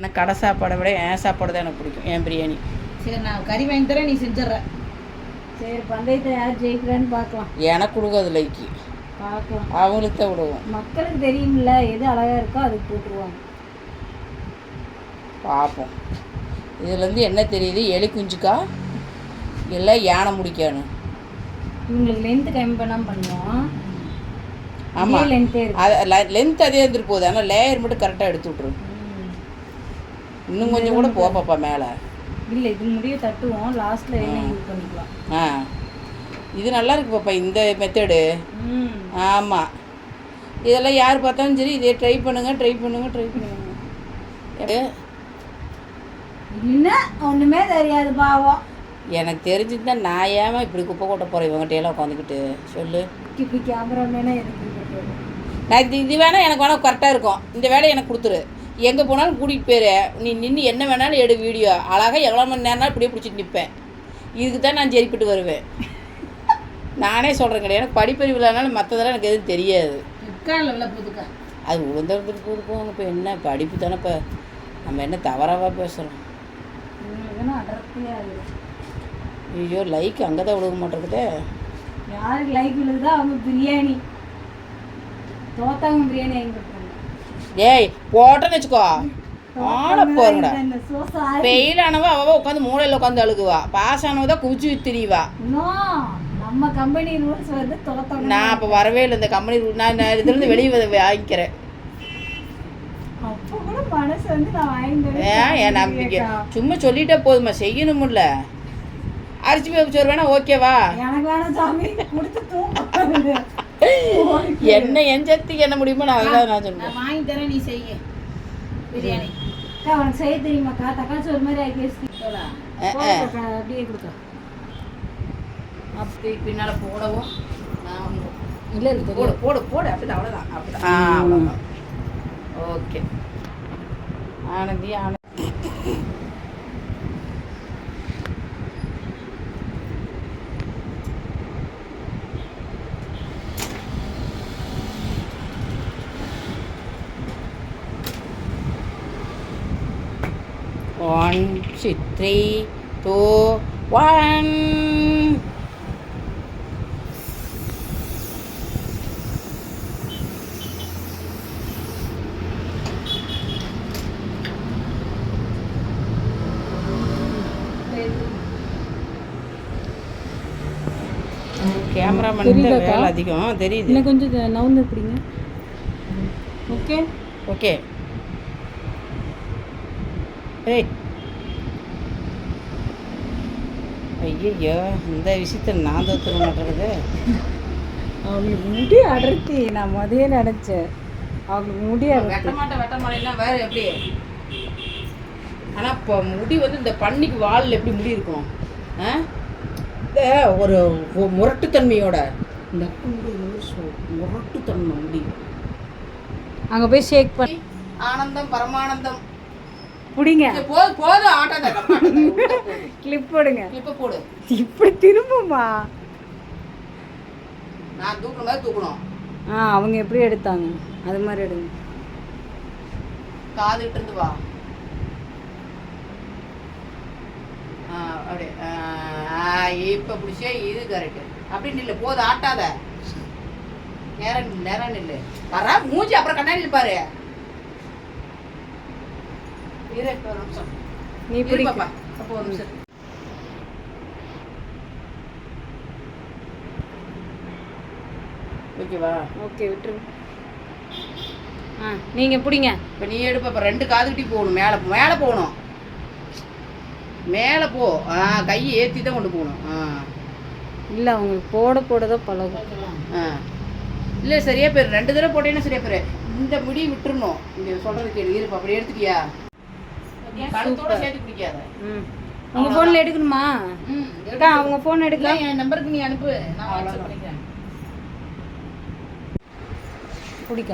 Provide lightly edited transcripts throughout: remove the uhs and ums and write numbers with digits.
எனக்கு கடை சாப்பாடை விட என் சாப்பாடு தான் எனக்கு பிடிக்கும், என் பிரியாணி. சரி, நான் கறி வாங்கி தரேன், நீ செஞ்சிடற. சரி, பந்தயத்தை யார் ஜெயிக்கிறான்னு பார்க்கலாம். எனக்கு கொடுக்காது லைக்கு, பார்க்கலாம். அவங்களுக்கு தான் விடுவோம். மக்களுக்கு தெரியும்ல, எது அழகாக இருக்கோ அதுக்கு போட்டுருவாங்க. பார்ப்போம். இதுலேருந்து என்ன தெரியுது, எலி குஞ்சுக்கா இல்லை யானை முடிக்கானு. இவங்களுக்கு லென்த்து கம்மி பண்ணாமல் பண்ணுவோம். ஆமாம், லென்த்தே அது லென்த் அதே இருந்துட்டு போகுது, ஆனால் லேயர் மட்டும் கரெக்டாக எடுத்து விட்ரு. இன்னும் கொஞ்சம் கூட போப்பாப்பா மேலே. இல்லை, இது முடிய தட்டுவோம், லாஸ்ட்டில் என்ன யூஸ் பண்ணிக்கலாம். இது நல்லா இருக்கு பாப்பா இந்த மெத்தடு. ஆமாம், இதெல்லாம் யார் பார்த்தாலும் சரி இதே ட்ரை பண்ணுங்க. என்ன ஒன்றுமே தெரியாது பாவம். எனக்கு தெரிஞ்சுட்டு தான் நான் ஏமா இப்படி குப்பை கொட்ட போகிறேன் இவங்ககிட்டையெல்லாம் உட்காந்துக்கிட்டு சொல்லு. இப்படி கேமராமேனா எதுக்கு? நான் இது வேணால் எனக்கு வேணால் கரெக்டாக இருக்கும், இந்த வேலையை எனக்கு கொடுத்துரு. எங்கே போனாலும் கூட்டிகிட்டு போயிரு, நீ நின்று என்ன வேணாலும் எடு வீடியோ. அழகாக எவ்வளோ மணி நேரம்னா இப்படியே பிடிச்சிட்டு நிற்பேன். இதுக்கு தான் நான் ஜெயிப்பிட்டு வருவேன். நானே சொல்கிறேன் கிடையாது, எனக்கு படிப்பறிவு இல்லைனாலும் மற்றதெல்லாம் எனக்கு எதுவும் தெரியாது. அது உளுந்தறதுக்கு போதும். இப்போ என்ன படிப்பு தானே, இப்போ நம்ம என்ன தவறாக பேசுகிறோம். ஐயோ, லைக் அங்கே தான் விழுக மாட்டேங்குதே. யாருக்கு லைக் விழுகுதோ அவங்க பிரியாணி தோத்தாங்க. பிரியாணி வாங்கி ஏய் போட்டேன்னு வச்சுக்கோ, ஆளை போருங்கடா. ஃபெயில் ஆனவா அவள் உட்காந்து மூளையில் உட்காந்து அழுகுவா, பாஸ் ஆனவ தான் குவிச்சு திரிவா. நம்ம கம்பெனி ரூல்ஸ் வந்து தோத்தாங்க. நான் இப்போ வரவே இல்லை இந்த கம்பெனி ரூல். நான் இதுலேருந்து வெளியே வாங்கிக்கிறேன். அப்போ கூட மனசு வந்து நான் வாங்கிக்கிறேன். என் நம்பிக்கை சும்மா சொல்லிட்டே போதுமா, செய்யணும்ல. அரிசி சோறு வேணா ஓகேவா? எனக்கு வேணாம் சாமி, கொடுத்து தூங்க. என்ன என் சக்திக்கு என்ன முடியுமோ நான் அதெல்லாம் நான் சொல்லுவேன். வாங்கி தரேன், நீ செய்ய பிரியாணி. உனக்கு செய்ய தெரியுமாக்கா? தக்காளி சோறு மாதிரி ஆக்கி அப்படியே கொடுக்க. அப்படி பின்னால் போடவும் இல்லை போடு போடு போடு, அப்படி அவ்வளோதான். அப்படிதான் அவ்வளோதான். Okay Anandhi One, two, three, two, one. Cameraman வேலை அதிகம் தெரியுது. இன்னும் கொஞ்சம் நவுந்து எப்படிங்க? Okay okay. ஏய் ஐயோ, இந்த விஷயத்தில் நான் தோத்துக்க மாட்டேங்குது. அவங்களுக்கு முடி அடர்த்தி, நான் முதலே நினச்சேன். அவங்களுக்கு முடி வெட்ட மாட்டேன்னா வேறு எப்படி? ஆனால் இப்போ முடி வந்து இந்த பன்னிக்கு வாலில் எப்படி முடி இருக்கும்? ஒரு முரட்டுத்தன்மையோட இந்த முரட்டுத்தன்மை முடி. அங்கே போய் ஷேக் பண்ணி ஆனந்தம் பரமானந்தம் புடிங்க. போதும் ஆட்டாத. கிளிப் போடுங்க. கிளிப்பை போடு. இப்படி திரும்புமா? நான் தூக்குற மாதிரி தூக்கணும். அவங்க எப்படி எடுத்தாங்க அது மாதிரி எடுங்க. காதுகிட்ட இருந்து வா. அப்படியே இப்போ பிடிச்சே இது கரெக்டு. அப்படின்னு இல்லை, போதும் ஆட்டாத. நேரம் இல்லை வர மூஞ்சி அப்புறம் கண்ணாடி பாரு. நீ பிடிப்பா. அப்போ ஒரு நிமிஷம். ஓகேவா? ஓகே, விட்டுரு. நீங்கள் பிடிங்க. இப்போ நீ எடுப்ப. இப்போ ரெண்டு காதுகிட்டையும் போகணும், மேலே போகணும். மேலே போ. கையை ஏற்றி தான் கொண்டு போகணும். இல்லை, அவங்களுக்கு போட தான் பழகும். இல்லை சரியா பேர், 2 தடவை போட்டேன்னா சரியா பேர். இந்த முடி விட்டுருணும். இங்கே சொல்கிறது கேள்வி இருப்பா. அப்படி எடுத்துட்டியா? கழுத்தோட சேர்த்து பிடிக்காத. உங்கள் ஃபோனில் எடுக்கணுமா? அவங்க ஃபோன் எடுக்க என் நம்பருக்கு நீ அனுப்பு, நான் வாட்ஸ்அப் பண்ணிக்கிறேன். பிடிக்க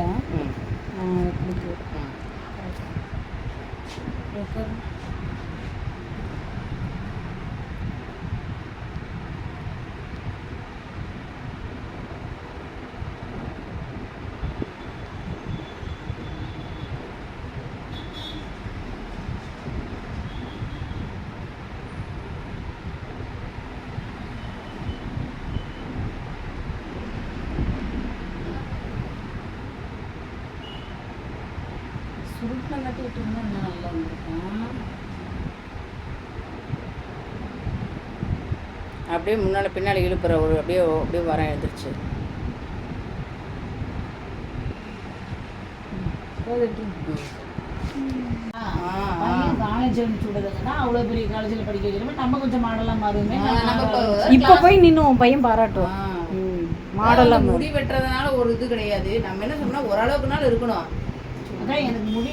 சுருட்டின கட்டி விட்டுருந்தா இன்னும் நல்லா இருந்திருக்கும். அப்படியே முன்னால் பின்னாடி இழுப்புற ஒரு அப்படியே அப்படியே வரேன் எழுந்திரிச்சு. காலேஜ் அனுப்பிச்சுடுறதுன்னா அவ்வளோ பெரிய காலேஜில் படிக்க வைக்கிறோம். நம்ம கொஞ்சம் மாடலாக மாறுமே. இப்போ போய் நின்று உன் பையன் பாராட்டுவான். மாடலாக முடி வெட்டுறதுனால ஒரு இது கிடையாது. நம்ம என்ன சொன்னா ஓரளவுக்குனாலும் இருக்கணும். அதான் எனக்கு முடி